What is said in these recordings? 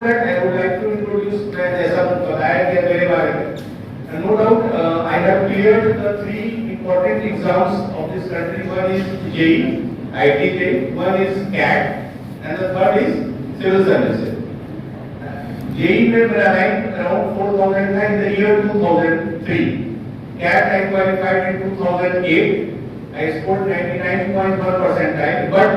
I would like to introduce जैसा बताया गया मेरे बारे में. And no doubt, I have cleared the three important exams of this country. One is JEE, ITK, one is CAT, and the third is civil services. JEE में मेरा rank around 4000 था in the year 2003. CAT I qualified in 2008. I scored 99.1 percentile, but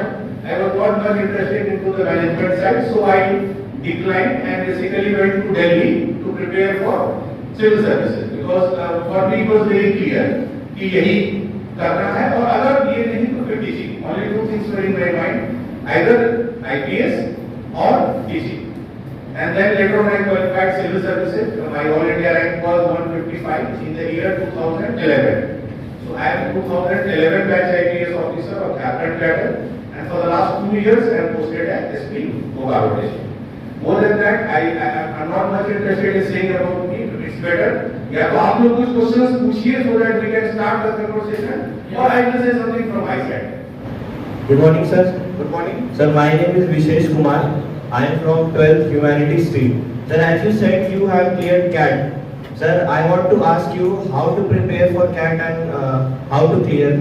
I was not much interested into the management side, so I declined and basically went to Delhi to prepare for civil services because for me it was very clear कि यही करना है और अगर ये नहीं तो फिर teaching. Only two things were in my mind, either IPS or teaching. And then later on I qualified civil services. My all India rank was 155 in the year 2011. So I am 2011 batch IPS officer of captain cadre, and for the last 2 years I am posted at SP Bogaro. More than that, I'm not much interested in saying about me. It's better. या तो आप लोग कुछ questions पूछिए so that we can start the conversation, or I will say something from my side. Good morning, sir. Good morning. Sir, my name is Vishesh Kumar. I am from 12th Humanities stream. Sir, as you said, you have cleared CAT. Sir, I want to ask you how to prepare for CAT and how to clear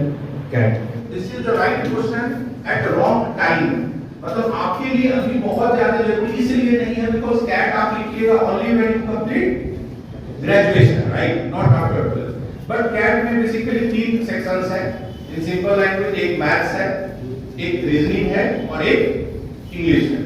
CAT. This is the right question at the wrong time. मतलब आपके लिए अभी बहुत ज्यादा जरूरी इसलिए नहीं है because CAT आप लिखिएगा only when you complete graduation, right? Not after 12. But CAT में basically 3 sections हैं. In simple language एक maths है, एक reasoning है और एक English है.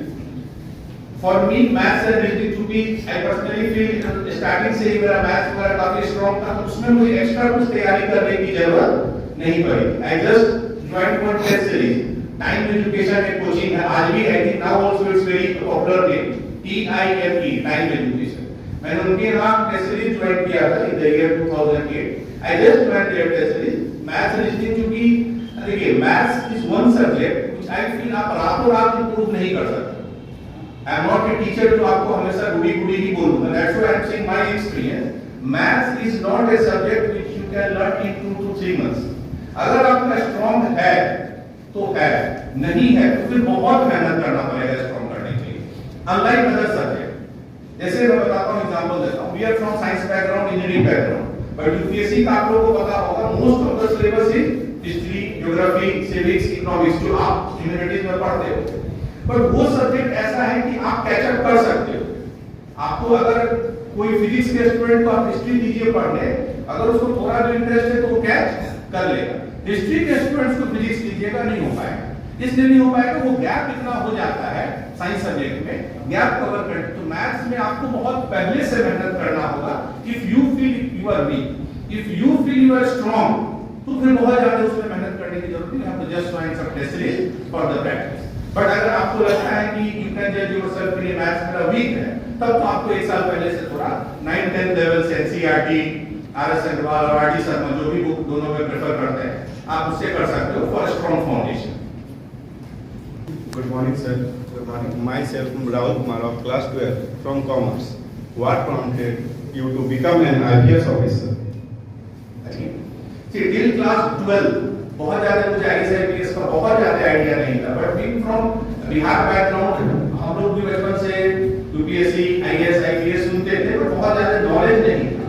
For me maths and reasoning चूंकि I personally feel starting से ही मेरा maths वगैरह काफी strong था, तो उसमें मुझे extra कुछ तैयारी करने की जरूरत नहीं पड़ी. I just joined one test series. Time Education एक कोचिंग है, आज भी I think now also it's very popular name, TIME, Time Education. मैंने उनके यहाँ टेस्ट सीरीज ज्वाइन किया था in the year 2008. I just join their test series. Maths reasoning क्योंकि देखिए maths is one subject which I feel आप रातों रात इंप्रूव नहीं कर सकते. I am not a teacher जो आपको हमेशा गुडी गुडी ही बोलूंगा. That's why I am saying my experience. Maths is not a subject which you can learn in 2 to 3 months. अगर आपका स्ट्रांग है तो है, नहीं है तो फिर बहुत मेहनत करना पड़ेगा स्ट्रॉन्ग करने के लिए. अनलाइक अदर सब्जेक्ट, जैसे मैं बताता हूं एग्जांपल देता हूं. We are from science background, engineering background, but UPSC का आप लोगों को पता होगा most of the syllabus is history, geography, civics, economics जो आप ह्यूमैनिटीज में पढ़ते हो. बट वो सब्जेक्ट ऐसा है कि आप कैच अप कर सकते हो. आपको अगर कोई फिजिक्स के स्टूडेंट को आप हिस्ट्री दीजिए पढ़ने, अगर उसको थोड़ा भी इंटरेस्ट है तो वो कैच कर लेगा. हिस्ट्री के स्टूडेंट्स को फिजिक्स दीजिएगा नहीं हो पाएगा. इसलिए नहीं हो पाएगा वो गैप इतना हो जाता है साइंस सब्जेक्ट में, गैप कवर करने. तो मैथ्स में आपको बहुत पहले से मेहनत करना होगा. If you feel you are weak, if you feel you are strong, तो फिर बहुत ज्यादा उसमें मेहनत करने की जरूरत नहीं. आप तो just join some test series for the practice. But अगर आपको लगता है कि यू कैन जज योरसेल्फ कि मैथ्स मेरा वीक है, तब तो आपको एक साल पहले से थोड़ा 9th 10th लेवल से एनसीईआरटी, आरएस अग्रवाल और आरडी शर्मा जो भी बुक दोनों में प्रेफर करते हैं, आप उससे कर सकते हो for strong foundation. Good morning, sir. Good morning. Myself, Rahul Kumar of class 12 from Commerce. What prompted you to become an IPS officer? See, till class 12 बहुत ज्यादा मुझे IPS का बहुत ज्यादा आइडिया नहीं था. But being from Bihar background, हम लोग भी बचपन से यूपीएससी, आईएएस, आईपीएस सुनते थे, बट बहुत ज्यादा नॉलेज नहीं था.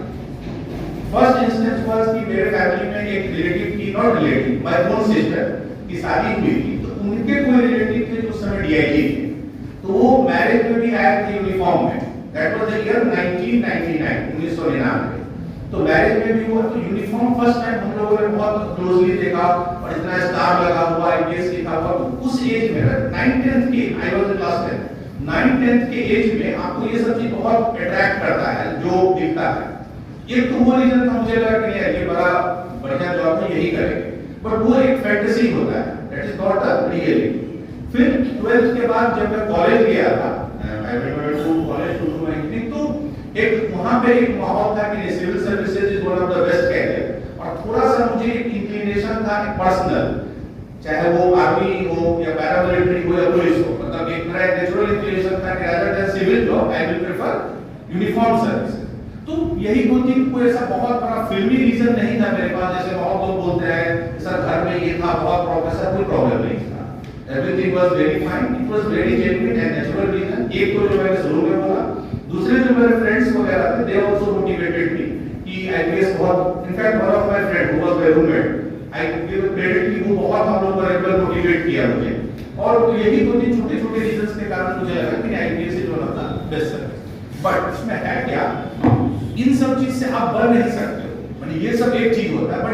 फर्स्ट इंस्टेंस वाज कि मेरे फैमिली में एक रिलेटिव की, not relative, my own sister की शादी हुई थी. तो उनके कोई रिलेटिव थे जो उस समय डीआईजी थे, तो वो मैरिज में भी आए थे यूनिफॉर्म में. That was the year 1999. तो मैरिज में भी हुआ. तो यूनिफॉर्म फर्स्ट टाइम हम लोगों ने बहुत क्लोजली देखा और इतना स्टार लगा हुआ, आईपीएस लिखा हुआ. उस एज में 9th 10th की, I was in class 10, 9th 10th के एज में आपको ये सब चीज बहुत अट्रैक्ट करता है जो दिखता है. एक तो वो रीजन था, मुझे लगा कि ये बड़ा बढ़िया जॉब है, यही करेंगे. बट वो एक फैंटेसी होता है, that is not a reality. फिर 12th के बाद जब मैं कॉलेज गया था, I went to college to do my engineering, तो एक वहां पे एक माहौल था कि civil services is one of the best career. और थोड़ा सा मुझे एक इंक्लिनेशन था पर्सनल, चाहे वो आर्मी हो या पैरामिलिट्री हो या पुलिस हो, मतलब एक मेरा नेचुरल इंक्लिनेशन था कि rather than civil job I will prefer uniform service. तो यही दो तीन, कोई ऐसा बहुत बड़ा फिल्मी रीजन नहीं था मेरे पास. जैसे बहुत लोग बोलते हैं सर घर में ये था, बहुत प्रोफेसर, कोई प्रॉब्लम नहीं था. Everything was very fine. It was very genuine and natural reason. एक तो जो मैंने शुरू में कि IPS बहुत, in fact one of my friend who was my roommate, I give credit कि वो बहुत हम लोग को रेगुलर मोटिवेट किया मुझे, और यही दो तीन छोटे छोटे रीजंस के कारण मुझे लगा कि IPS is one of the best service. But इसमें है क्या, इन सब चीज से आप बन नहीं सकते हो, मतलब ये सब एक चीज होता है, बट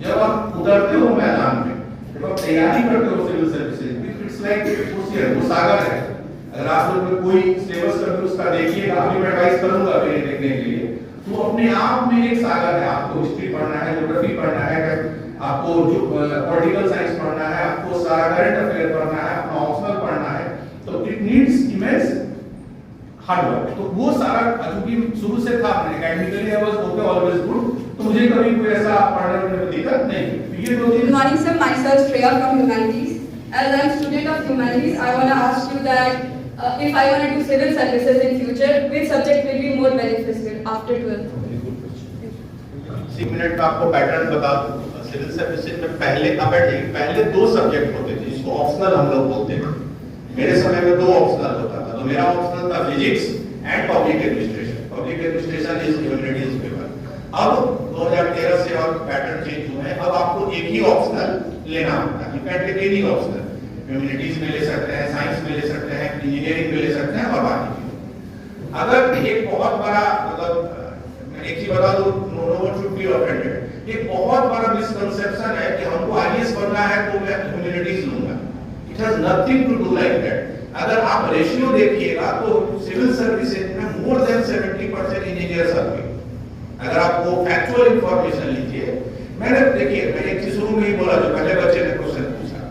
जब आप उतरते हो मैदान में, जब आप तैयारी करते हो सिविल सर्विसेज, इट्स लाइक वो सागर है। अगर आप लोग कोई सिलेबस करके उसका देखिएगा, अभी मैं एडवाइस करूंगा अभी देखने के लिए, तो अपने आप में एक सागर है। आपको हिस्ट्री पढ़ना है, ज्योग्राफी पढ़ना है, आपको जो पॉलिटिकल साइंस पढ़ना है, आपको सारा करंट अफेयर पढ़ना है, अपना ऑप्शनल पढ़ना है, तो it needs immense hard work. तो वो सारा क्योंकि शुरू से था, academically I was okay, always good, तो मुझे कभी कोई ऐसा पढ़ने में दिक्कत नहीं। तो ये दो Good morning, sir. Myself Shreya from Humanities. As I'm student of Humanities, I want to ask you that if I want to do civil services in future, which subject will be more beneficial after 12th? 1 minute का आपको pattern बता दूं। Civil services में पहले 2 subject होते थे जिसको optional हम लोग बोलते थे। मेरे समय में 2 ऑप्शनल होता था, तो मेरा ऑप्शनल था physics and public administration. Public administration is humanities paper. अब 2013 से और पैटर्न चेंज हुए हैं, अब आपको एक ही ऑप्शनल लेना होता है। You can take any optional, humanities में ले सकते हैं, साइंस में ले सकते हैं, इंजीनियरिंग में ले सकते हैं और बाकी। अगर एक बहुत बड़ा, मतलब एक चीज बता दूं, no one should be offended, एक बहुत बड़ा मिसकंसेप्शन है कि हमको आईएएस बनना है तो मैं ह्यूमैनिटीज लूंगा। It has nothing to do like that. अगर आप रेशियो देखिएगा तो सिविल सर्विसेज में मोर देन 70% इंजीनियर्स आते हैं। अगर आप वो फैक्चुअल इंफॉर्मेशन लीजिए, मैंने देखिए मैं एक चीज शुरू में ही बोला, जो पहले बच्चे ने क्वेश्चन पूछा,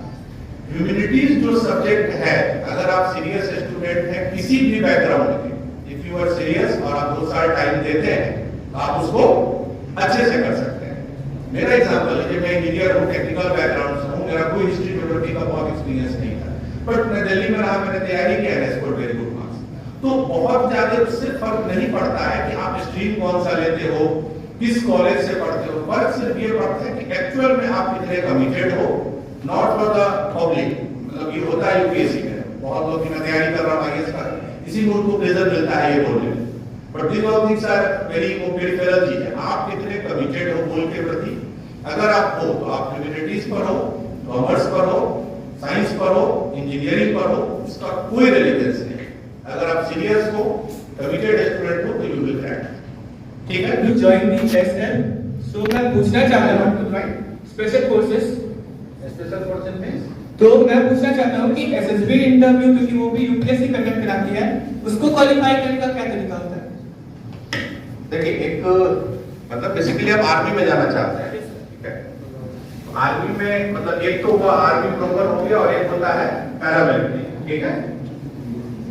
ह्यूमैनिटीज जो सब्जेक्ट है, अगर आप सीरियस स्टूडेंट हैं किसी भी बैकग्राउंड के, इफ यू आर सीरियस और आप 2 साल टाइम देते हैं, तो आप उसको अच्छे से कर सकते हैं। मेरा एग्जांपल है कि मैं इंजीनियर हूं, टेक्निकल बैकग्राउंड से हूं, मेरा कोई हिस्ट्री ज्योग्राफी का बहुत एक्सपीरियंस नहीं था, बट मैं दिल्ली में रहा, मैंने तैयारी किया है, स्कोर वेरी गुड मार्क्स। तो बहुत ज्यादा उससे फर्क नहीं पड़ता है कि आप स्ट्रीम कौन सा लेते हो, किस कॉलेज से पढ़ते हो, फर्क सिर्फ ये पड़ता है कि एक्चुअल में आप कितने कमिटेड हो, नॉट फॉर द पब्लिक। मतलब ये होता है यूपीएससी में, बहुत लोग की तैयारी कर रहा हूं आईएएस का, इसी में उनको प्रेशर मिलता है ये बोलने में, but this all things are very peripheral चीज है। आप कितने कमिटेड हो गोल के प्रति, अगर आप हो तो आप ह्यूमैनिटीज पढ़ो, कॉमर्स पढ़ो, साइंस पढ़ो, इंजीनियरिंग पढ़ो, इसका कोई रिलेवेंस नहीं। अगर आप सीरियस हो, कमिटेड स्टूडेंट हो, तो यू विल क्रैक। ठीक है, You join the SL. So मैं पूछना चाहता हूँ स्पेशल कोर्सेज, स्पेशल कोर्सेज में तो मैं पूछना चाहता हूँ कि एसएसबी इंटरव्यू, क्योंकि वो भी यूपीएससी कंडक्ट कराती है, उसको क्वालिफाई करने का क्या तरीका होता है? देखिए, एक मतलब बेसिकली आप आर्मी में जाना चाहते हैं, ठीक है, आर्मी में मतलब एक तो हुआ आर्मी प्रॉपर हो गया और एक होता है पैरामिलिट्री, ठीक है।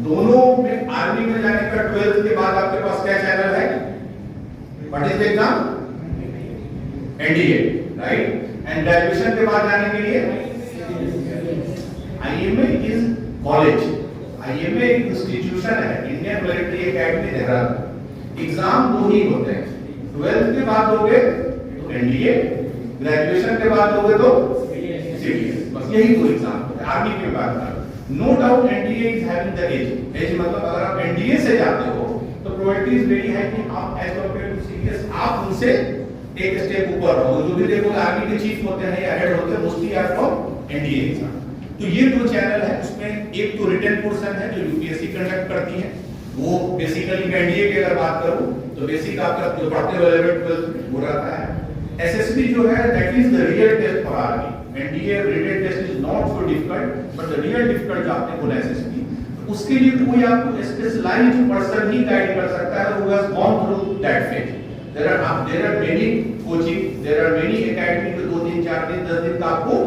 दोनों में आर्मी में जाने का 12th के बाद आपके पास क्या चैनल है, what is the exam, NDA, right, and graduation के बाद जाने के लिए आईएमए इज कॉलेज, आईएमए एक इंस्टीट्यूशन है, Indian military academy Dehradun. Exam 2 ही होते हैं, 12th के बाद दोगे तो एनडीए, ग्रेजुएशन के बाद दोगे तो सीडीएस, बस यही 2 एग्जाम होते हैं आर्मी के बाद। No doubt NDA is having the edge मतलब अगर आप एनडीए से जाते हो तो प्रोबेबिलिटी वेरी है कि आप एज कंपेयर टू सीडीएस आप उनसे एक स्टेप ऊपर हो। जो भी देखो आर्मी के चीफ होते हैं या हेड होते हैं, mostly are from NDA exam. तो ये 2 चैनल है, उसमें एक तो रिटन पोर्शन है जो यूपीएससी कंडक्ट करती है, वो बेसिकली मैं एनडीए की अगर बात करूं तो बेसिक आपका जो पढ़ते हुए 11th 12th हो रहता है। एसएसबी जो है that is the real test for army. NDA written test is not so difficult, but the real difficult जो आपने बोला एसएसबी, उसके लिए कोई आपको स्पेशलाइज्ड पर्सन ही गाइड कर सकता है who has gone through that phase. There are many coaching, there are many academy जो 2 दिन 4 दिन 10 दिन का आपको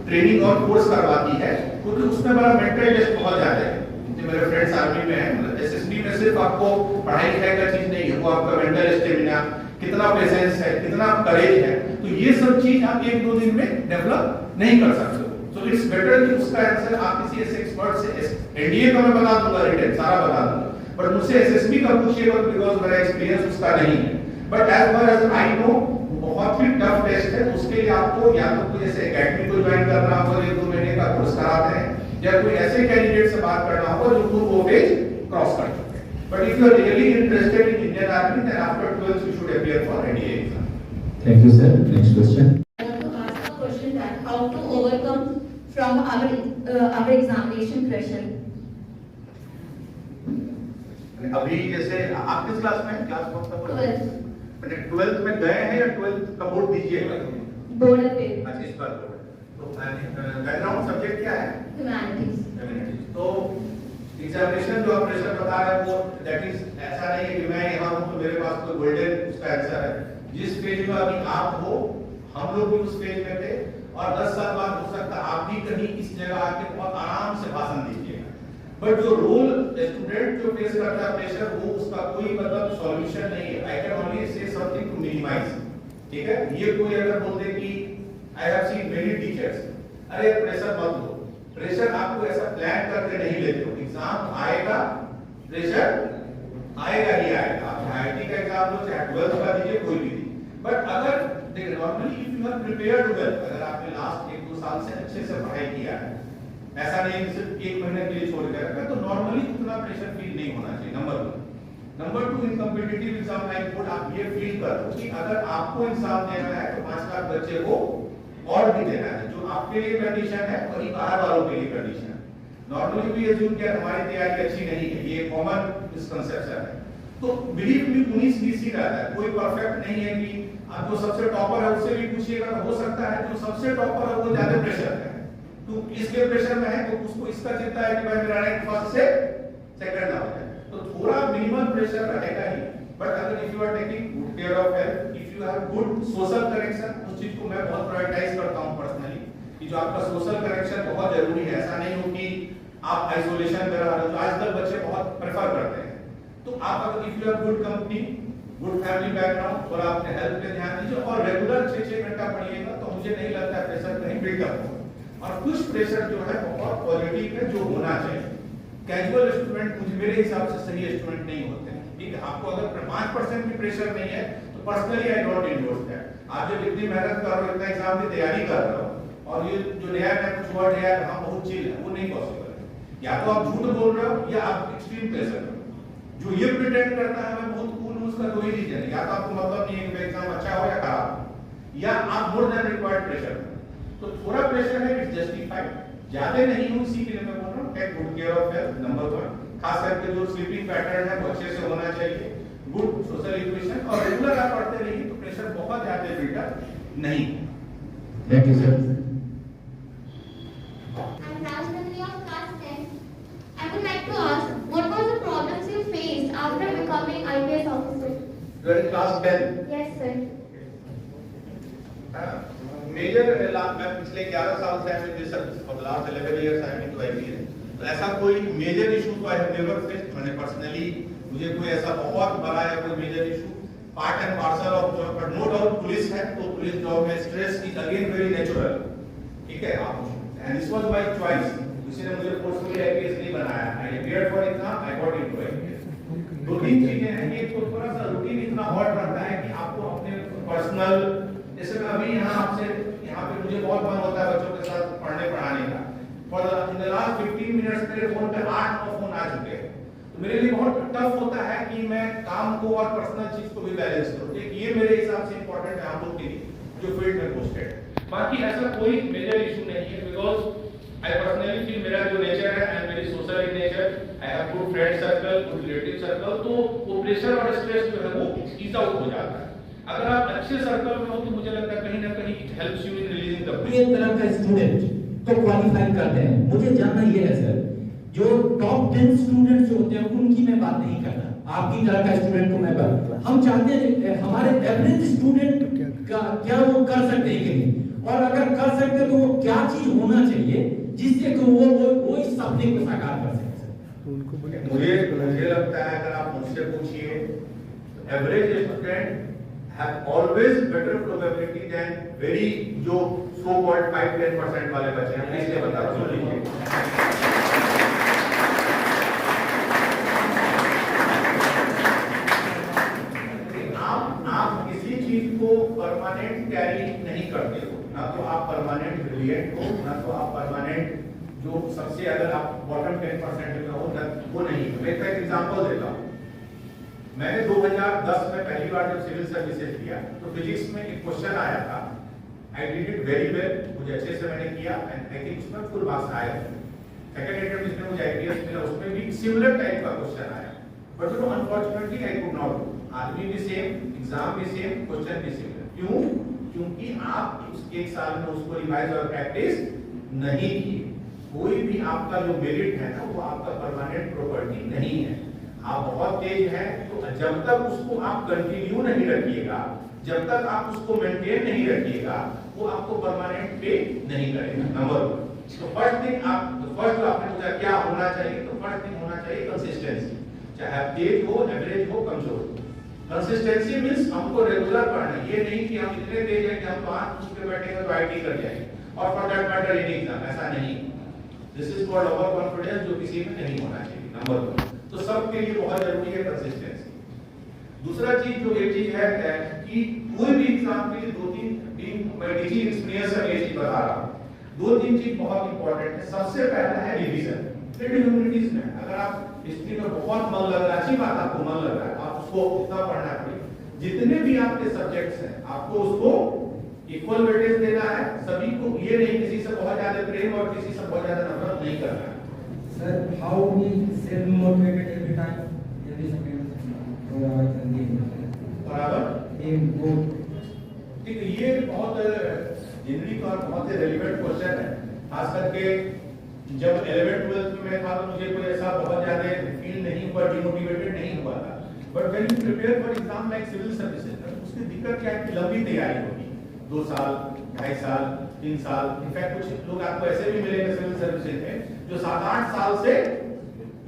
ट्रेनिंग और कोर्स करवाती है, क्योंकि उसमें बड़ा मेंटल टेस्ट बहुत ज्यादा है। जो मेरे फ्रेंड्स आर्मी में हैं, मतलब एसएसबी में सिर्फ आपको पढ़ाई लिखाई का चीज नहीं है, वो आपका मेंटल स्टेमिना, कितना पेशेंस है, कितना करेज है, तो ये सब चीज आप 1-2 दिन में डेवलप नहीं कर सकते। So it's better कि उसका आंसर आप किसी ऐसे एक्सपर्ट से, एनडीए का मैं बता दूंगा, रिटन सारा बता दूंगा, पर मुझसे एसएसबी का पूछिएगा बिकॉज़ मेरा एक्सपीरियंस उसका नहीं है। But as far as I know बहुत ही टफ टेस्ट है, उसके लिए आपको या तो कोई ऐसे एकेडमी को ज्वाइन करना होगा, 1-2 महीने का कोर्स कराते हैं, या कोई ऐसे कैंडिडेट से बात करना होगा जो वो पेज क्रॉस कर चुके हैं। But if you are really interested in Indian Army, then after 12th you should appear for NDA exam. Thank you, sir. Next question. I want to ask a question that how to overcome from our examination pressure. अभी जैसे आप किस class में हैं? Class कौन सा बोला? 12th 12th में गए हैं या 12th का बोर्ड दीजिएगा? बोर्ड पे अच्छा, इस बार बोर्ड। तो बैकग्राउंड सब्जेक्ट क्या है? ह्यूमैनिटीज। तो एग्जामिनेशन जो आप प्रेशर बता रहे हैं वो दैट इज ऐसा नहीं है कि मैं यहाँ हूँ तो मेरे पास कोई गोल्डन उसका आंसर है। जिस पेज में अभी आप हो, हम लोग भी उस पेज में थे, और 10 साल बाद हो सकता है आप भी कहीं इस जगह आके बहुत आराम से भाषण दीजिएगा। बट जो रोल स्टूडेंट जो फेस करता है प्रेशर, वो उसका कोई मतलब सॉल्यूशन नहीं है। I can only say something to minimise. ठीक है, ये कोई अगर बोल दे कि I have seen many teachers, अरे प्रेशर मत लो, प्रेशर आपको ऐसा प्लान करके नहीं लेते हो। एग्जाम आएगा, प्रेशर आएगा ही आएगा। आप आईआईटी का एग्जाम लो, चाहे 12th का दीजिए, कोई भी दीजिए। बट अगर देखिए normally if you are prepared well, अगर आपने लास्ट 1-2 साल से अच्छे से पढ़ाई किया है, ऐसा नहीं कि सिर्फ 1 महीने के लिए छोड़ के रखा, तो नॉर्मली उतना प्रेशर फील नहीं होना चाहिए। नंबर 1। नंबर 2, इन कॉम्पिटिटिव एग्जाम लाइक बोर्ड आप ये फील करो कि अगर आपको एग्जाम देना है तो 5 लाख बच्चे को और भी देना है। जो आपके लिए कंडीशन है वही बाहर वालों के लिए कंडीशन है। नॉर्मली भी अज्यूम कि हमारी तैयारी अच्छी नहीं है, ये कॉमन मिसकंसेप्शन है। तो बिलीव मी 19-20 रहता है, कोई परफेक्ट नहीं है कि आप जो सबसे टॉपर है उससे भी पूछिएगा तो हो सकता है जो सबसे टॉपर है वो ज्यादा प्रेशर है, तो इसके प्रेशर में है तो उसको इसका चिंता है कि भाई मेरा रैंक फर्स्ट से सेकंड ना हो जाए, तो थोड़ा मिनिमम प्रेशर रहेगा ही। बट अगर if you are taking good care of health, if you have good social connection, उस चीज को मैं बहुत प्रायोरिटाइज करता हूं पर्सनली कि जो आपका सोशल कनेक्शन बहुत जरूरी है। ऐसा नहीं हो कि आप आइसोलेशन में रह रहे हो, तो आजकल बच्चे बहुत प्रेफर करते हैं। तो आप अगर if you have good company, good family background, और आपने हेल्थ पे ध्यान दीजिए और रेगुलर 6-6 घंटा पढ़िएगा, तो मुझे नहीं लगता प्रेशर कहीं बिल्डअप हो। और कुछ प्रेशर जो है बहुत क्वालिटी पे जो होना चाहिए। कैजुअल स्टूडेंट मुझे मेरे हिसाब से सही स्टूडेंट नहीं होते हैं। ठीक है, आपको अगर 5% भी प्रेशर नहीं है तो personally I don't endorse that. आप जब इतनी मेहनत कर रहे हो, इतना एग्जाम की तैयारी कर रहे हो और ये जो नया है कुछ वर्ड है हाँ बहुत चिल है, वो नहीं पॉसिबल है। या तो आप झूठ बोल रहे हो या आप एक्सट्रीम प्रेशर में। जो ये प्रिटेंड करता है मैं बहुत कूल हूं, उसका कोई रीजन है, या तो आपको मतलब नहीं है कि एग्जाम अच्छा हो या खराब, या आप मोर देन रिक्वायर्ड प्रेशर में। तो थोड़ा प्रेशर है, इट्स जस्टिफाइड, ज्यादा नहीं हो, इसी के लिए मैं बोल रहा हूं take good care of health. Number 1, खास करके जो स्लीपिंग पैटर्न है वो अच्छे से होना चाहिए, गुड सोशल इक्वेशन, और रेगुलर आप पढ़ते रहिए तो प्रेशर बहुत ज्यादा बिल्डअप नहीं। Thank you, sir. I'm Rajnandini of class 10. I would like to ask, what was the problems you faced after becoming IPS officer? You are in class 10. Yes, sir. Major मैं पिछले 11 साल से I in service, for the last 11 years I am into IPS. तो ऐसा कोई major issue तो I have never faced. मैंने personally मुझे कोई ऐसा बहुत बड़ा या कोई major issue, part and parcel of job, but no doubt police है तो पुलिस जॉब में stress is again very natural. ठीक है, आप and this was my choice, किसी ने मुझे फोर्सफुली आईपीएस नहीं बनाया। आई appeared for exam, I got into IPS. 2-3 चीजें हैं, एक तो थोड़ा सा रूटीन इतना हॉट रहता है कि आपको अपने पर्सनल, जैसे मैं अभी यहाँ पे मुझे बहुत मन होता है बच्चों के साथ पढ़ाने का। For in the last 15 minutes मेरे फोन पे 8-9 फोन आ चुके हैं, तो मेरे लिए बहुत टफ होता है कि मैं काम को और पर्सनल चीज को भी बैलेंस करूं। एक ये मेरे हिसाब से इंपॉर्टेंट है आप लोग के लिए जो फील्ड में पोस्टेड। बाकी ऐसा कोई मेजर इशू नहीं है, बिकॉज आई पर्सनली फील मेरा जो नेचर है, I am very social in nature, I have good friend circle, good relative circle, तो वो प्रेशर और स्ट्रेस जो है वो ईज आउट हो जाता है। अगर आप अच्छे सर्कल में हो तो मुझे लगता है कहीं ना कहीं it helps you in releasing the ये तरह का स्टूडेंट तो क्वालिफाई करते हैं। मुझे जानना ये है सर, जो टॉप 10 स्टूडेंट्स जो होते हैं उनकी मैं बात नहीं कर रहा, आपकी तरह का स्टूडेंट को मैं बात, हम चाहते हैं हमारे एवरेज स्टूडेंट का क्या वो कर सकते हैं कि नहीं, और अगर कर सकते तो वो क्या चीज होना चाहिए जिससे कि वो इस सपने को साकार कर सके। मुझे लगता है अगर आप मुझसे पूछिए average student have always better probability than very जो so called 5-10% वाले बच्चे हैं। इसलिए बता रहा हूँ, सुन लीजिए। आप किसी चीज को परमानेंट कैरी नहीं करते हो, ना तो आप परमानेंट ब्रिलियंट हो, ना तो आप परमानेंट जो सबसे अगर आप बॉटम 10% में हो, वो नहीं। मैं एक एग्जांपल देता हूँ। मैंने 2010 में पहली बार जब सिविल सर्विसेज किया तो फिजिक्स में एक क्वेश्चन आया था, I did it very well, मुझे अच्छे से मैंने किया एंड आई थिंक उसमें फुल मार्क्स आए। सेकंड अटेम्प्ट जिसमें मुझे आईपीएस मिला उसमें भी सिमिलर टाइप का क्वेश्चन आया, but you know unfortunately I could not do. आदमी भी सेम, एग्जाम भी सेम, क्वेश्चन भी सेम। क्यों? क्योंकि आप उस एक साल में उसको रिवाइज और प्रैक्टिस नहीं की। कोई भी आपका जो मेरिट है ना वो आपका परमानेंट प्रॉपर्टी नहीं है। आप बहुत तेज हैं तो जब तक उसको आप कंटिन्यू नहीं रखिएगा, जब तक आप उसको मेंटेन नहीं रखिएगा, वो आपको परमानेंट पे नहीं करेगा। नंबर 1। तो फर्स्ट थिंग आपने पूछा क्या होना चाहिए, तो फर्स्ट थिंग होना चाहिए कंसिस्टेंसी। चाहे आप तेज हो, एवरेज हो, कमजोर हो, कंसिस्टेंसी मींस हमको रेगुलर पढ़ना। ये नहीं कि हम इतने तेज हैं कि हम 5 पूछ के बैठेंगे तो आईटी कर जाएंगे और for that matter any exam, ऐसा नहीं। This is called over confidence, जो किसी में नहीं होना चाहिए। नंबर 2। तो सबके लिए बहुत जरूरी है कंसिस्टेंसी। दूसरा चीज जो एक चीज है कि कोई भी एग्जाम के लिए 2-3 मैं टीचिंग एक्सपीरियंस से ये चीज बता रहा हूं, 2-3 चीज बहुत इंपॉर्टेंट है। सबसे पहला है रिवीजन। रीडिंग ह्यूमैनिटीज में अगर आप हिस्ट्री में बहुत मन लग रहा है, अच्छी बात, आपको मन लग रहा है, आप उसको उतना पढ़ना पड़ेगा। जितने भी आपके सब्जेक्ट्स हैं आपको उसको इक्वल वेटेज देना है सभी को। ये नहीं किसी से बहुत ज्यादा प्रेम और किसी से बहुत ज्यादा नफरत नहीं करना है। Sir, how we self motivated every time every second for our game. बराबर Aim go. ठीक है, ये बहुत जेनरिक और बहुत रेलेवेंट क्वेश्चन है। खास करके जब 11th-12th में मैं था तो मुझे कोई ऐसा बहुत ज्यादा फील नहीं हुआ, डिमोटिवेटेड नहीं हुआ था। But when you prepare for exam like civil services, उसकी दिक्कत क्या है कि लंबी तैयारी होगी, 2 साल, 2.5 साल, 3 साल। इनफैक्ट कुछ लोग आपको ऐसे भी मिलेंगे सिविल सर्विसेज में जो 7-8 साल से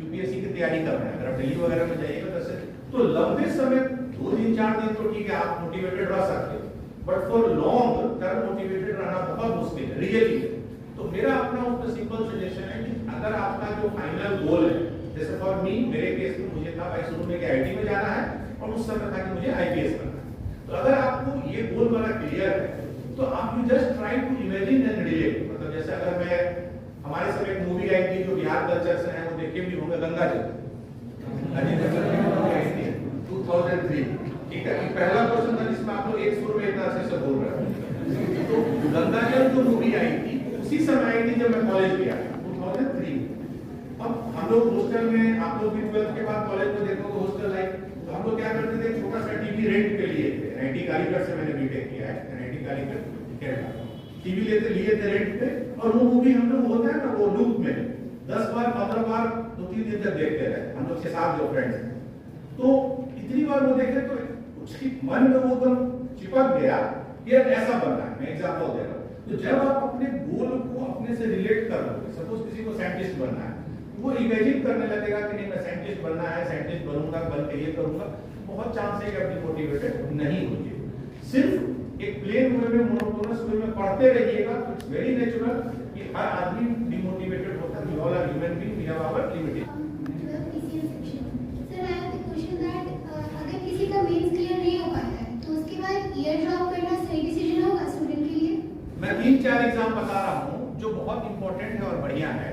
यूपीएससी की तैयारी कर रहे हैं। अगर आप दिल्ली वगैरह में जाइएगा तो लंबे समय 2-3-4 दिन तो ठीक है, आप मोटिवेटेड रह सकते हो, but for long term motivated रहना बहुत मुश्किल है, रियली। तो मेरा अपना उसका सिंपल सजेशन है कि अगर आपका जो फाइनल गोल है, जैसे फॉर मी, मेरे केस में मुझे था भाई शुरू में कि आईटी में जाना है और उस समय था कि मुझे आईपीएस करना है। तो अगर आपको ये गोल वाला क्लियर है तो आप you just try to imagine and relate. मतलब जैसे अगर मैं, हमारे सब एक मूवी आई थी जो बिहार कल्चर से है, वो देखे भी होंगे, गंगा जल 2003। ठीक है, पहला क्वेश्चन था जिसमें आप लोग एक सुर में इतना अच्छे से बोल रहे हैं। तो गंगा जल जो मूवी आई थी उसी समय आई थी जब मैं कॉलेज गया 2003। अब हम लोग हॉस्टल में, आप लोग भी 12th के बाद कॉलेज में देखो तो हॉस्टल लाइफ, तो हम लोग क्या करते थे, छोटा सा टीवी रेंट पे लिए थे। एनआईटी कालीकट से मैंने बीटेक किया है, एनआईटी कालीकट केरला। टीवी लिए थे रेंट पे, और वो मूवी हम लोग होता है ना वो लूप में 10 बार 15 बार 2-3 दिन तक देखते रहे हम लोग 6-7 जो फ्रेंड्स हैं। तो इतनी बार वो देखे तो उसकी मन में वो एकदम चिपक गया कि ऐसा बनना है। मैं एग्जांपल दे रहा हूँ। तो जब आप अपने गोल को अपने से रिलेट कर लोगे, सपोज किसी को साइंटिस्ट बनना है, वो इमेजिन करने लगेगा कि नहीं मैं साइंटिस्ट बनना है, साइंटिस्ट बनूंगा, बन के ये करूंगा, बहुत चांस है कि आप डिमोटिवेटेड नहीं होंगे। सिर्फ एक प्लेन वे में, मोनोटोनस वे में पढ़ते रहिएगा तो इट्स वेरी नेचुरल कि हर आदमी डिमोटिवेटेड होता है। We all are human being, we have our limitation. Sir, I have the question that अगर किसी का मेंस क्लियर नहीं हो पाता है तो उसके बाद ईयर ड्रॉप करना सही डिसीजन होगा स्टूडेंट के लिए? मैं 3-4 एग्जाम बता रहा हूँ जो बहुत इंपॉर्टेंट है और बढ़िया है।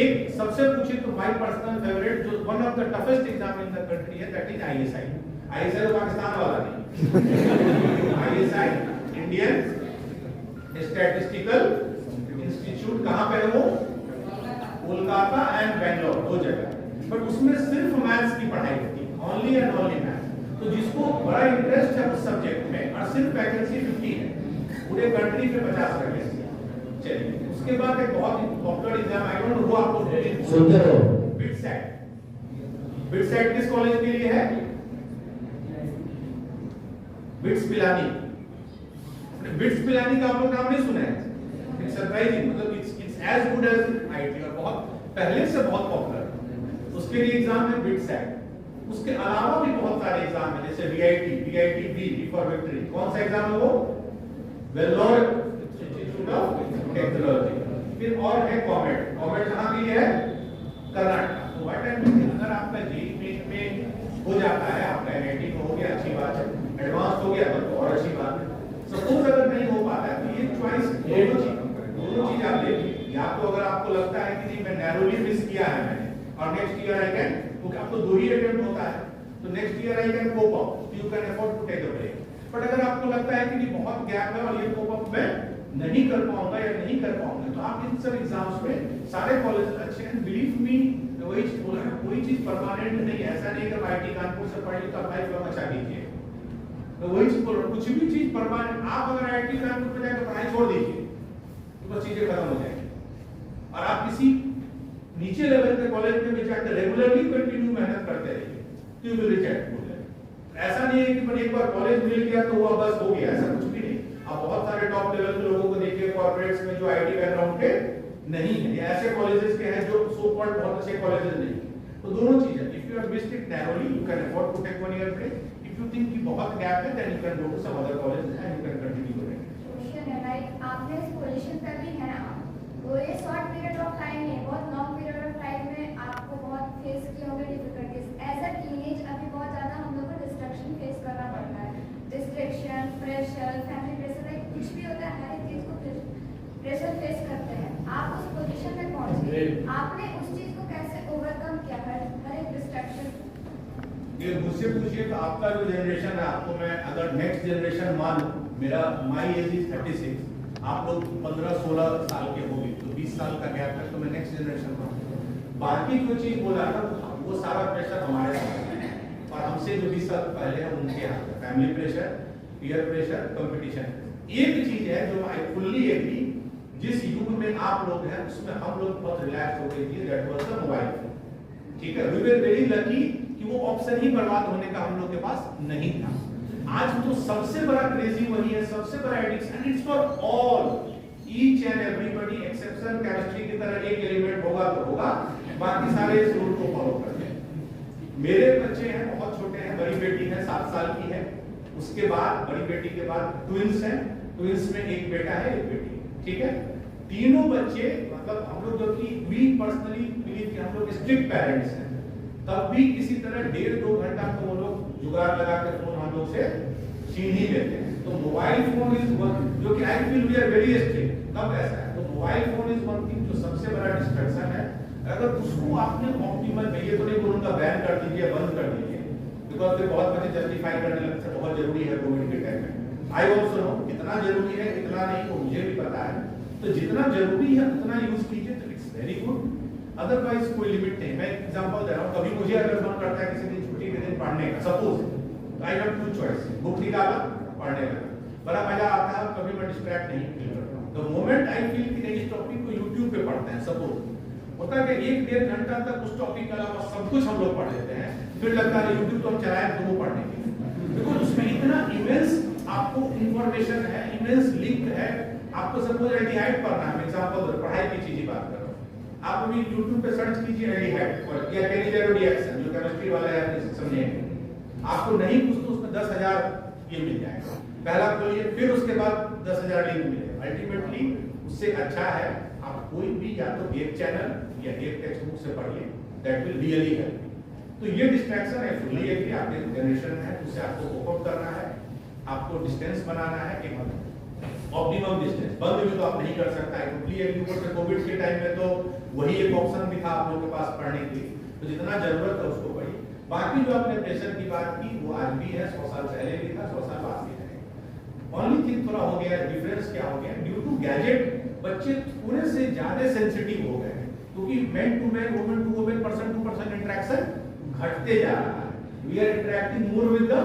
एक सबसे पूछे तो माय पर्सनल फेवरेट, जो one of the toughest exam in the country है, दैट इज आईएसआई। आईएसआई तो पाकिस्तान वाला नहीं, आईएसआई इंडियन स्टैटिस्टिकल इंस्टीट्यूट। कहाँ पे है वो? कोलकाता एंड बेंगलोर, 2 जगह। बट उसमें सिर्फ मैथ्स की पढ़ाई होती है, ओनली एंड ओनली मैथ्स। तो जिसको बड़ा इंटरेस्ट है उस सब्जेक्ट में, और सिर्फ वैकेंसी 50 है, पूरे कंट्री में 50 वैकेंसी। चलिए, उसके बाद एक बहुत popular exam, I don't know वो आप लोग सुनते हो, बिटसेट। बिटसेट किस कॉलेज के लिए है? बिट्स पिलानी। बिट्स पिलानी का आप लोग नाम नहीं सुना है? इट्स सरप्राइजिंग, मतलब it's as good as IIT, और बहुत पहले से बहुत पॉपुलर। उसके लिए एग्जाम है बिटसेट। उसके अलावा भी बहुत सारे एग्जाम है, जैसे वीआईटी बी फॉर विक्ट्री। कौन सा एग्जाम है वो? Vellore institute of technology. फिर और है कॉमेट। कॉमेट कहाँ की है? कर्नाटक। तो व्हाट आई मीन, अगर आपका जेईई में हो जाता है, आपका एनआईटी में हो गया, अच्छी बात है, एडवांस हो गया तो और अच्छी बात है। सपोज अगर नहीं हो पाता है तो ये चॉइस दोनों चीज आप ले लीजिए। या तो अगर आपको लगता है कि नहीं मैं नैरोली मिस किया है मैंने और नेक्स्ट ईयर आई कैन, क्योंकि आपको 2 ही अटेम्प्ट होता है, तो next year I can cope up, you can afford to take a break. But अगर आपको लगता है कि बहुत गैप है और ये कोप अप मैं नहीं कर पाऊंगा या नहीं कर पाऊंगा, तो आप इन सब एग्जाम्स में सारे कॉलेज अच्छे हैं। बिलीव मी, वही चीज बोल रहा हूं, कोई चीज परमानेंट नहीं है। ऐसा नहीं कि आईटी कानपुर से पढ़ ली तो आप लाइफ लॉन्ग अच्छा कीजिए, तो वही चीज बोल रहा हूं, कुछ भी चीज परमानेंट। आप अगर आईटी कानपुर में जाकर पढ़ाई छोड़ दीजिए तो बस चीजें खत्म हो जाएंगी। और आप किसी नीचे लेवल के कॉलेज में भी जाकर रेगुलरली कंटिन्यू मेहनत करते रहिए, तो यू विल रिजेक्ट। ऐसा नहीं है कि पर एक बार कॉलेज मिल गया तो हुआ बस हो गया, ऐसा कुछ भी नहीं। आप बहुत सारे टॉप लेवल के लोगों को देखिए कॉर्पोरेट्स में जो आईटी बैकग्राउंड के नहीं है, या ऐसे कॉलेजेस के हैं जो सो कॉल्ड बहुत अच्छे कॉलेजेस नहीं। तो दोनों चीजें, if you have missed it narrowly you can afford to take 1 year break. If you think कि बहुत गैप है then you can go to some other college and you can continue करें। क्वेश्चन है like आपने इस position पर भी है ना, वो ये शॉर्ट पीरियड ऑफ टाइम है, बहुत लॉन्ग पीरियड ऑफ टाइम में आपको बहुत फेस किए होंगे डिफिकल्टीज। एज अ टीनेज अभी बहुत ज्यादा हम लोग को डिस्ट्रैक्शन फेस करना पड़ता है, distraction, pressure, family pressure, like कुछ भी होता है हर एक चीज को प्रेशर फेस करते हैं। आप उस पोजीशन में पहुंचे, आपने उस चीज को कैसे ओवरकम किया, हर एक डिस्ट्रैक्शन? ये मुझसे पूछिए तो आपका जो जनरेशन है, आपको मैं अगर नेक्स्ट जनरेशन मान, मेरा माई एज इज 36, आप लोग 15-16 साल के हो गए, तो 20 साल का गैप है, तो मैं नेक्स्ट जनरेशन मान। बाकी जो चीज बोला ना वो सारा प्रेशर हमारे साथ है, और हमसे जो 20 साल पहले है उनके हाथ है। Family pressure, peer pressure, competition. एक चीज है जो आई फुल्ली एग्री, जिस युग में आप लोग हैं उसमें हम लोग बहुत रिलैक्स हो गए थे, that was the mobile phone. ठीक है, वी वर वेरी लकी कि वो ऑप्शन ही बर्बाद होने का हम लोग के पास नहीं था। आज तो सबसे बड़ा क्रेजी वही है, सबसे बड़ा addiction, it's for all, each and everybody, exception chemistry की तरह एक एलिमेंट होगा तो होगा, बाकी सारे इस रूल को फॉलो करते हैं। मेरे बच्चे हैं, बहुत छोटे हैं, बड़ी बेटी है 7 साल की है, उसके बाद बड़ी बेटी के बाद ट्विंस हैं, ट्विंस में एक बेटा है एक बेटी, ठीक है। तीनों बच्चे, मतलब हम लोग जो कि वी पर्सनली बिलीव कि हम लोग स्ट्रिक्ट पेरेंट्स हैं, तब भी किसी तरह 1.5-2 घंटा तो वो लोग जुगाड़ लगा के फोन हम लोग से छीन ही लेते हैं। तो मोबाइल फोन इज वन, जो कि I feel we are very strict, तब ऐसा है। तो mobile phone is one thing जो सबसे बड़ा डिस्ट्रैक्शन है। अगर उसको आपने ऑप्टिमल, मैं ये तो नहीं बोलूंगा बैन कर दीजिए, बंद कर दीजिए, बिकॉज फिर बहुत बच्चे जस्टिफाई करने लगते हैं बहुत जरूरी है कोविड के टाइम में। आई ऑल्सो नो कितना जरूरी है, कितना नहीं वो मुझे भी पता है। तो जितना जरूरी है उतना यूज कीजिए, तो इट्स वेरी गुड, अदरवाइज कोई लिमिट नहीं। मैं एग्जांपल दे रहा हूं, कभी मुझे अगर मन करता है किसी दिन छुट्टी के दिन पढ़ने का, suppose I have 2 choice, book निकाला पढ़ने लगा, बड़ा मजा आता है, कभी मैं डिस्ट्रैक्ट नहीं फील करता हूं। द मोमेंट आई फील कि इस टॉपिक को YouTube पे पढ़ते हैं, सपोज होता है कि 1-1.5 घंटा तक उस टॉपिक के अलावा सब कुछ हम लोग पढ़ लेते हैं, फिर लगता है YouTube तो हम चलाएं तो वो पढ़ने के लिए, बिकॉज उसमें इतना इमेंस आपको इंफॉर्मेशन है, इमेंस लिंक है। आपको सपोज एल्डिहाइड पढ़ना है, एग्जांपल पढ़ाई की चीज बात कर रहा हूं, आप अभी YouTube पे सर्च कीजिए एल्डिहाइड पर या कैनिजेरो रिएक्शन, जो केमिस्ट्री वाले हैं अपने समझेंगे, आपको नहीं कुछ तो उसमें 10,000 ये मिल जाएगा, पहला खोलिए, फिर उसके बाद 10,000 लिंक मिलेगा। अल्टीमेटली उससे अच्छा है आप कोई भी या तो एक चैनल या एक टेक्स्ट बुक से पढ़िए, दैट विल रियली हेल्प। तो ये डिस्ट्रैक्शन है, फुल्ली एग्री, आपके जनरेशन है, उससे आपको कोप अप करना है, आपको डिस्टेंस बनाना है, एक ऑप्टिमम डिस्टेंस। बंद भी तो आप नहीं कर सकता है, फुल्ली एग्री। ऊपर से कोविड के टाइम में तो वही एक ऑप्शन भी था आप लोगों के पास पढ़ने के लिए, तो जितना जरूरत है उसको पढ़िए। बाकी जो आपने प्रेशर की बात की वो आज भी है, 100 साल पहले भी था, 100 साल बाद भी रहेगा। ओनली थिंग थोड़ा हो गया, डिफरेंस क्या हो गया, ड्यू टू गैजेट बच्चे थोड़े से ज्यादा सेंसिटिव हो गए हैं, क्योंकि man to man, woman to woman, person to person interaction घटते जा रहा है। We are interacting more with the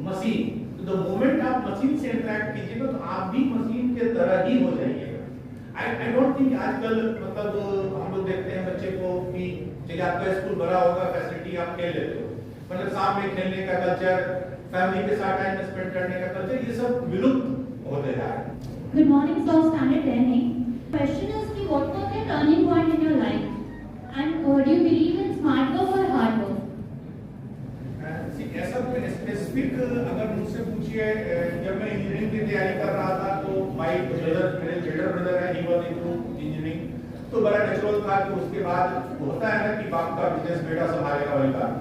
machine. तो द मोमेंट आप मशीन से इंटरेक्ट कीजिएगा तो आप भी मशीन के तरह ही हो जाइएगा। आई डोंट थिंक आजकल मतलब हम लोग देखते हैं बच्चे को कि चलिए आपका स्कूल बड़ा होगा, फैसिलिटी आप खेल लेते हो, मतलब साथ में खेलने का कल्चर, फैमिली के साथ टाइम स्पेंड करने का कल्चर, ये सब विलुप्त होते जा रहे हैं। Good morning, so standard 10. Question is कि what was the turning point in your life and do you believe in smart work or hard work? ऐसा कोई स्पेसिफिक अगर मुझसे पूछिए, जब मैं इंजीनियरिंग की तैयारी कर रहा था तो माय ब्रदर, मेरे एल्डर ब्रदर है, ही वाज इनटू इंजीनियरिंग, तो बड़ा नेचुरल था कि उसके बाद होता है ना कि बाप का बिजनेस बेटा संभालेगा वाली बात,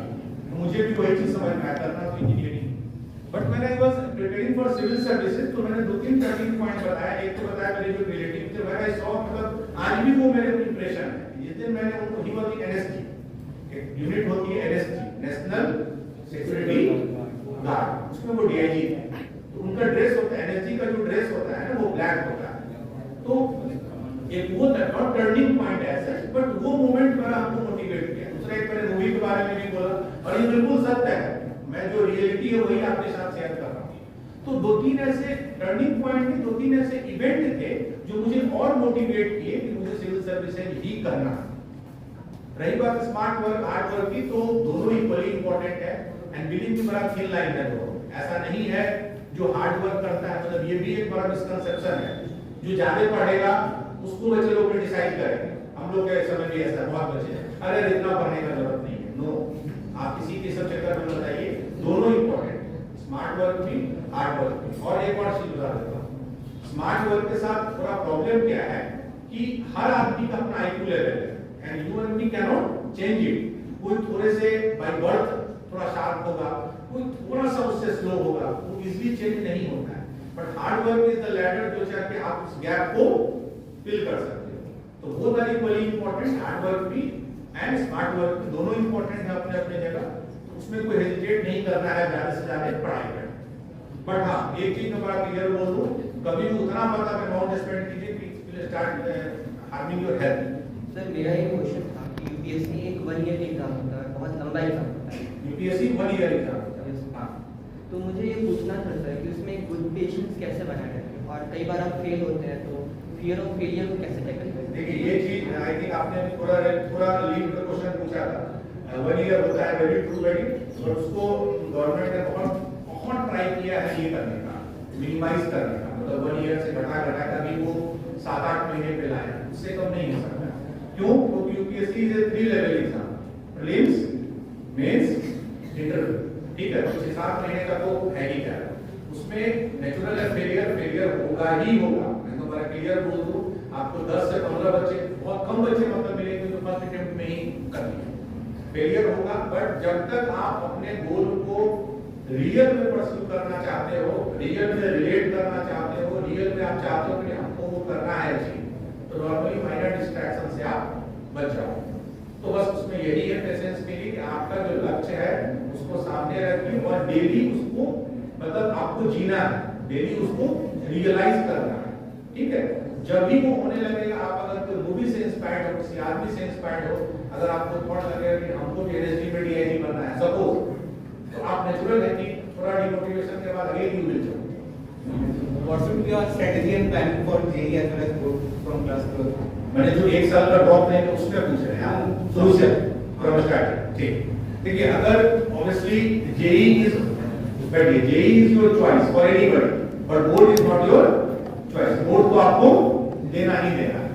तो मुझे भी वही चीज समझ में आया, करना तो इंजीनियरिंग। बट मैंने I was preparing for civil services, तो मैंने 2-3 टर्निंग पॉइंट बताया। एक तो बताया मेरे जो रिलेटिव थे, मैं आई सॉ, मतलब आज भी वो मेरे इंप्रेशन है। जिस दिन मैंने उनको, ही वाज इन एनएसजी, एक यूनिट होती है एनएसजी, नेशनल सिक्योरिटी गार्ड, उसमें वो डीआईजी है, तो उनका ड्रेस होता है, एनएसजी का जो ड्रेस होता है ना वो ब्लैक होता है। तो एक वो नॉट टर्निंग पॉइंट है सच, बट वो मोमेंट पर आपको मोटिवेट किया। दूसरा एक मैंने मूवी के बारे में भी बोला और ये बिल्कुल सत्य है, मैं जो रियलिटी है वही आपके साथ शेयर कर रहा हूँ। तो 2-3 ऐसे टर्निंग पॉइंट थे, 2-3 ऐसे इवेंट थे जो मुझे और मोटिवेट किए कि मुझे सिविल सर्विसेज ही करना। रही बात स्मार्ट वर्क हार्ड वर्क की, तो दोनों इक्वली इंपॉर्टेंट है एंड बिलीव मी बड़ा थिन लाइन है दोनों। ऐसा नहीं है जो हार्ड वर्क करता है, मतलब ये भी एक बड़ा मिसकंसेप्शन है, जो ज्यादा पढ़ेगा उसको बच्चे लोग क्रिटिसाइज करेंगे। हम लोग के समय भी ऐसा बहुत बच्चे अरे इतना पढ़ने का जरूरत नहीं है। नो, आप किसी के सब चक्कर में बताइए, दोनों इंपॉर्टेंट, स्मार्ट वर्क भी हार्ड वर्क भी। और एक और चीज बता देता हूँ, स्मार्ट वर्क के साथ थोड़ा प्रॉब्लम क्या है कि हर आदमी का अपना आईक्यू लेवल है and you and me can not change it. कोई थोड़े से बाय बर्थ थोड़ा शार्प होगा, कोई थोड़ा सा उससे स्लो होगा, वो इजीली चेंज नहीं होता है। But hard work is the ladder जो चाहे कि आप उस गैप को फिल कर सकते हो। तो वो are equally important, hard work भी एंड स्मार्ट वर्क दोनों इंपॉर्टेंट है अपने अपने जगह। उसमें कोई हेजिटेट नहीं करना है ज्यादा से ज्यादा पढ़ाई करना। बट हाँ, एक चीज मैं बड़ा क्लियर बोल दूं, कभी भी उतना पता अमाउंट स्पेंड कीजिए कि start harming your health. Sir मेरा ये क्वेश्चन था कि यूपीएससी एक 1 ईयर एग्जाम होता है, बहुत लंबा एग्जाम होता है। यूपीएससी 1 ईयर एग्जाम होता है। हाँ, तो मुझे ये पूछना चाहता है कि उसमें गुड पेशेंस कैसे बनाए रखें, और कई बार आप फेल होते हैं तो फियर ऑफ फेलियर को कैसे टैकल करें? देखिए ये चीज आई थिंक आपने थोड़ा लीड का क्वेश्चन पूछा था। 1 ईयर होता है, वेरी ट्रू वेरी, और उसको गवर्नमेंट ने बहुत ट्राई किया है ये करने का, मिनिमाइज करने का, मतलब 1 ईयर से घटा कर भी वो 7-8 महीने पे लाए, उससे कम नहीं हो सकता। क्यों? क्योंकि UPSC is a 3 level exam, prelims, mains, interview, ठीक है। तो 7 महीने का तो है ही क्या, उसमें नेचुरल है फेलियर होगा ही होगा। मैं तो बड़ा क्लियर बोल दूं, आपको 10 से 15 बच्चे, बहुत कम बच्चे मतलब मिलेंगे जो फर्स्ट अटेम्प्ट में ही कर लिए, फेलियर होगा। बट जब तक आप अपने गोल को रियल में परस्यू करना चाहते हो, रियल में रिलेट करना चाहते हो, रियल में आप चाहते हो कि हमको वो करना है जी, तो नॉर्मली माइनर डिस्ट्रैक्शन से आप बच जाओ। तो बस उसमें यही है पेशेंस के लिए कि आपका जो लक्ष्य है उसको सामने रखिए और डेली उसको, मतलब आपको जीना है, डेली उसको रियलाइज करना है, ठीक है। जब भी वो होने लगेगा, आप अगर कोई मूवी से इंस्पायर्ड हो, किसी आदमी से इंस्पायर्ड हो, अगर आपको थॉट लगेगा कि हमको भी एनएसडी में डीआईजी बनना है सपोज, तो आप नेचुरल है कि थोड़ा डिमोटिवेशन के बाद again you will join. What should be your strategy and plan for JEE as well as board from class 12? मैंने जो 1 साल का ड्रॉप नहीं है उसमें पूछ रहे हैं आप शुरू से फ्रॉम स्टार्टिंग, ठीक। देखिए अगर ऑब्वियसली जेई इज, बैठिए, JEE is your choice for anybody, but board is not your choice, board को आपको देना ही देना है।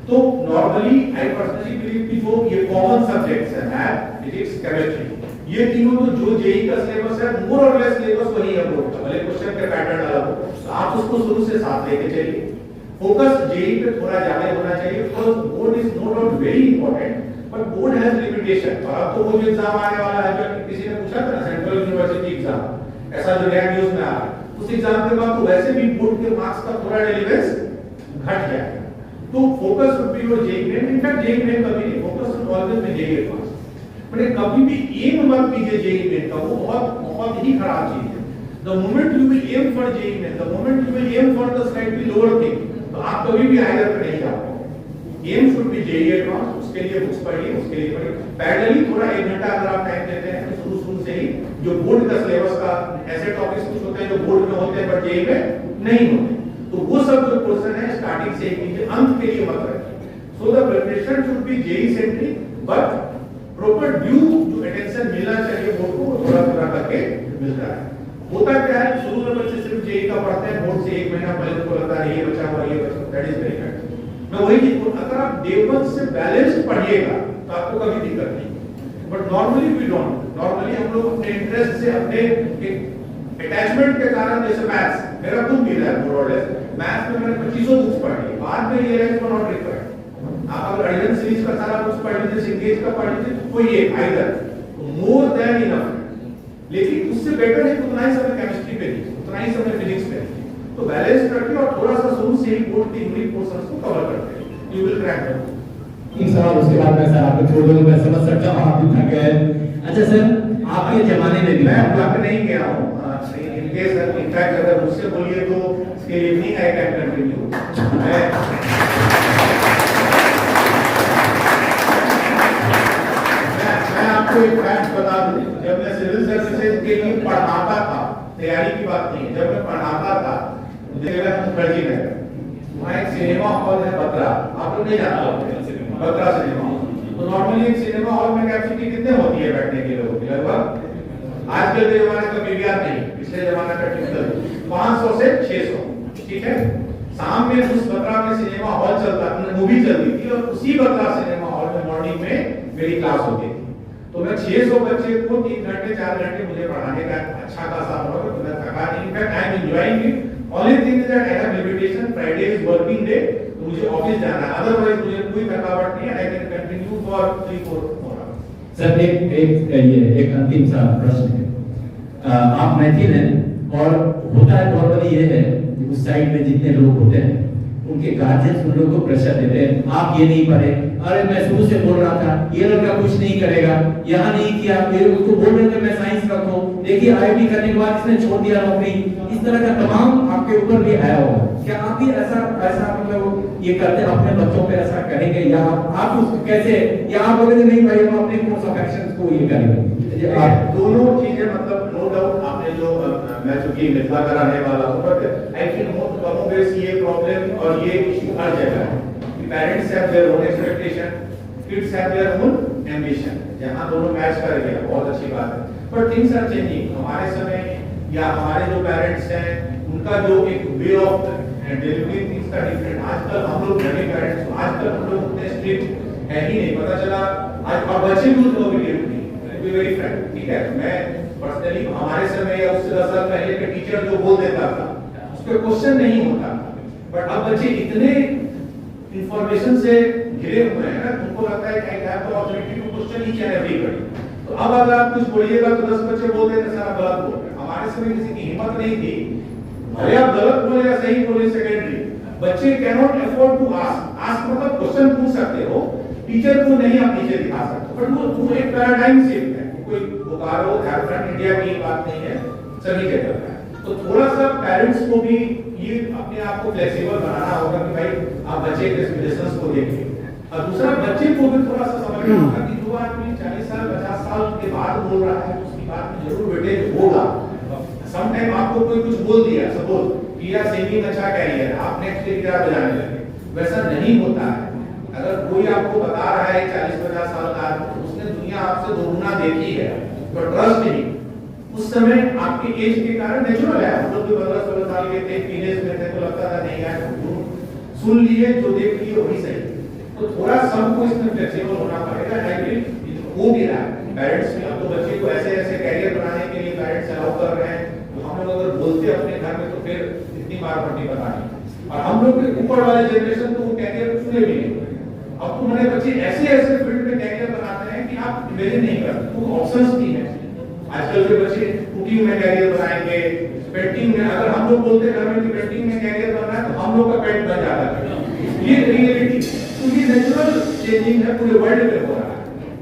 तो नॉर्मली आई पर्सनली बिलीव कि जो ये कॉमन सब्जेक्ट्स है, मैथ, फिजिक्स, केमिस्ट्री, ये तीनों तो जो जेई का सिलेबस है मोर और लेस सिलेबस वही है बोर्ड का, भले क्वेश्चन के पैटर्न अलग हो, तो आप उसको शुरू से साथ लेके चलिए। फोकस जेई पे थोड़ा ज्यादा होना चाहिए, because board is no doubt very important, but board has limitation. और अब तो वो जो एग्जाम आने वाला है, जो किसी ने पूछा था ना, सेंट्रल यूनिवर्सिटी एग्जाम, ऐसा जो नया न्यूज में आ रहा है, उस एग्जाम के बाद तो वैसे भी बोर्ड के मार्क्स का थोड़ा रेलेवेंस घट जाएगा। तो focus should be your JEE main, in fact JEE main कभी नहीं, focus should always be JEE advance. But कभी भी एम मत कीजिए जेई मेन का, वो बहुत ही खराब चीज है। The moment you will aim for JEE Main, the moment you will aim for the slightly lower thing, तो आप कभी भी हायर पे नहीं जाओगे। Aim should be JEE advance, उसके लिए बुक्स पढ़िए, उसके लिए पढ़िए पैरेलली थोड़ा 1 घंटा अगर आप टाइम देते हैं तो शुरू से ही जो बोर्ड का सिलेबस का ऐसे टॉपिक्स कुछ होते हैं जो बोर्ड में होते हैं बट जेई में नहीं होते, तो वो सब जो क्वेश्चन है स्टार्टिंग से ही कीजिए, अंत के लिए मत रखिए। So the preparation should be JEE centric, but proper due जो अटेंशन मिलना चाहिए बोर्ड को, थोड़ा करके मिलता है। होता क्या है, शुरू में बच्चे सिर्फ जेई का पढ़ते हैं, बोर्ड से 1 महीना पहले तो लगता है ये बच्चा हुआ, ये बच्चा, दैट इज वेरी बैड। मैं वही चीज, अगर आप डे 1 से बैलेंस्ड पढ़िएगा तो आपको कभी दिक्कत नहीं। But normally we don't, normally हम लोग अपने इंटरेस्ट से, अपने अटैचमेंट के कारण, जैसे मैथ्स मेरा खुद भी है मोर और लेस, मैथ्स में मैंने 25 बुक्स पढ़ ली, बाद में रियलाइज को नॉट रिक्वायर्ड। आप अगर अडिशन सीरीज का सारा बुक्स पढ़ लीजिए, सिंगेज का पढ़ लीजिए, कोई एक आइदर मोर देन इनफ, लेकिन उससे बेटर है उतना ही समय केमिस्ट्री पे दीजिए, उतना ही समय फिजिक्स पे दीजिए। तो बैलेंस रखिए और थोड़ा सा शुरू से ही बोर्ड के यूनिक पोर्शंस को कवर करते हैं, यू विल क्रैक इट। एक सवाल उसके बाद मैं सर आपको छोड़ दूंगा, मैं समझ सकता हूं आप भी थक गए। अच्छा सर, आपके जमाने में भी मैं था। ब्लॉक नहीं गया हूँ इनकेस इनफैक्ट अगर मुझसे बोलिए तो still evening I can continue. मैं आपको एक फैक्ट बता दूं, जब मैं सिविल सर्विसेज के लिए पढ़ाता था, तैयारी की बात नहीं है, जब मैं पढ़ाता था मुझे लगा मुखर्जी नगर, वहाँ एक सिनेमा हॉल है बत्रा, आप लोग नहीं जानते होंगे बत्रा सिनेमा हॉल। तो नॉर्मली एक सिनेमा हॉल में कैपेसिटी कितने होती है बैठने के लोगों की? लगभग आजकल के जमाने का पीवीआर नहीं, पिछले जमाने का टिपिकल 500 से 600, ठीक है। शाम में उस बत्रा में सिनेमा हॉल चलता, मूवी चलती थी और उसी बत्रा सिनेमा हॉल में मॉर्निंग में मेरी क्लास होती थी। तो मैं 600 बच्चे को 3 घंटे 4 घंटे मुझे पढ़ाने का अच्छा खासा अनुभव है, तो मैं थका नहीं। In fact I am enjoying it. Only thing is that I have limitation, Friday is working day, तो मुझे ऑफिस जाना है, अदरवाइज मुझे कोई थकावट नहीं है। I can continue for 3-4 hours. Sir एक अंतिम सा प्रश्न है। आप मैथिल हैं और होता है नॉर्मली ये है कि उस साइड में जितने लोग होते हैं उनके गार्जियंस उन लोगों को प्रेशर देते हैं, आप ये नहीं पढ़े, अरे मैं शुरू से बोल रहा था ये लड़का कुछ नहीं करेगा, यहाँ नहीं किया, फिर उसको बोल रहे थे मैं साइंस रखूं, देखिए आईआईटी करने के बाद इसने छोड़ दिया नौकरी। इस तरह का तमाम आपके ऊपर भी आया होगा, क्या आप भी ऐसा मतलब ये करते हैं अपने बच्चों पे ऐसा करेंगे, या आप उसको कैसे, या आप बोलेंगे नहीं भाई हम अपने कोर्स ऑफ एक्शंस को ये करेंगे? आप दोनों चीजें, मतलब नो डाउट आपने जो मैं चूंकि मिथिला का रहने वाला हूं, बट आई थिंक मोस्ट कमोबेश ये प्रॉब्लम और ये इशू हर जगह है। Parents have their own expectation, kids have their own ambition, जहां दोनों मैच कर गया बहुत अच्छी बात है। But things are changing. हमारे समय या हमारे जो पेरेंट्स हैं उनका जो एक वे ऑफ डिलीवरी थिंग्स का डिफरेंट। आजकल हम लोग बड़े पेरेंट्स, आजकल हम लोग उतने स्ट्रिक्ट है ही नहीं। पता चला आज और बच्चे भी उतना ओबीडिएंट नहीं, टू बी वेरी फ्रैंक, ठीक है। मैं पर्सनली हमारे समय या उससे 10 साल पहले के टीचर जो बोल देता था उस पर क्वेश्चन नहीं होता, बट अब बच्चे इतने इंफॉर्मेशन से घिरे हुए हैं ना, उनको लगता है कि I have the authority to question each and everybody. तो अब अगर आप कुछ बोलिएगा तो 10 बच्चे बोल देते हैं सर आप गलत बोल रहे हैं। हमारे समय किसी की हिम्मत नहीं थी, भले आप गलत बोले या सही बोले सेकेंडरी, बच्चे can not afford to ask मतलब क्वेश्चन पूछ सकते हो, टीचर को नहीं आप नीचे दिखा सकते। बट वो एक पैराडाइम शिफ्ट है, कोई बोकारो झारखंड इंडिया की बात नहीं है, सभी जगह है। तो थोड़ा सा पेरेंट्स को भी ये अपने आप को फ्लेक्सिबल बनाना होगा कि भाई आप बच्चे के बिजनेस को देखिए, और दूसरा बच्चे को भी थोड़ा सा समझना होगा कि जो आदमी 40 साल 50 साल के बाद बोल रहा है उसकी बात में जरूर वेटेज होगा। सम टाइम आपको कोई कुछ बोल दिया, सपोज किया सिंगिंग अच्छा कैरियर है, आप नेक्स्ट डे गिटार बजाने लगे, वैसा नहीं होता है। अगर कोई आपको बता रहा है 40-50 साल का, उसने दुनिया आपसे दोगुना देखी है, तो ट्रस्ट नहीं। उस समय आपके एज के कारण नेचुरल है, हम लोग भी 15-16 साल के थे, टीनेज में थे, तो लगता था नहीं यार सुन लिए जो देख लिए वही सही। तो थोड़ा सबको इसमें फ्लेक्सिबल होना पड़ेगा, हो भी रहा है पेरेंट्स भी। अब तो बच्चे को ऐसे ऐसे कैरियर बनाने के लिए पेरेंट्स अलाउ कर रहे हैं, तो हम लोग अगर बोलते अपने घर में तो फिर इतनी बार पट्टी बतानी। और हम लोग के ऊपर वाले जनरेशन तो वो कैरियर चुने भी नहीं। अब तो हमारे बच्चे ऐसे ऐसे फील्ड में कैरियर बनाते हैं कि आप इमेजिन नहीं करते, तो ऑप्शंस नहीं है। आजकल के बच्चे कुकिंग में कैरियर बनाएंगे, पेंटिंग में, अगर हम लोग बोलते घर में कि पेंटिंग में कैरियर बनना है तो हम लोग का पेंट बन जाता है। ये रियलिटी, तो ये नेचुरल चेंजिंग है, पूरे वर्ल्ड में हो रहा है।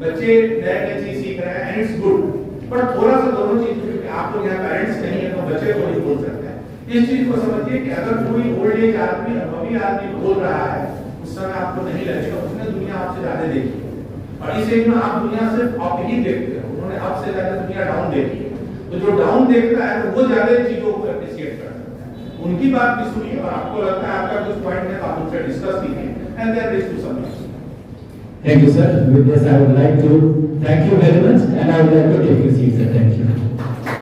बच्चे नए नए चीज सीख रहे हैं एंड इट्स गुड, पर थोड़ा सा दोनों चीज, आप लोग यहाँ पेरेंट्स नहीं है तो बच्चे को नहीं बोल सकते हैं। इस चीज को समझिए कि अगर कोई ओल्ड एज आदमी, अनुभवी आदमी बोल रहा है, उस समय आपको नहीं लगेगा, उसने दुनिया आपसे ज्यादा देखी है, और इस एज में आप दुनिया सिर्फ आप ही देखते हो, उन्होंने आपसे ज्यादा दुनिया डाउन देखी है। तो जो डाउन देखता है तो वो ज्यादा चीजों को एप्रिशिएट करता है। उनकी बात भी सुनिए, और आपको लगता है आपका कुछ पॉइंट है तो आप उनसे डिस्कस कीजिए, and then reach to some. Thank you, sir. With this, I would like to thank you very much, and I would like to take your seat, sir. Thank you.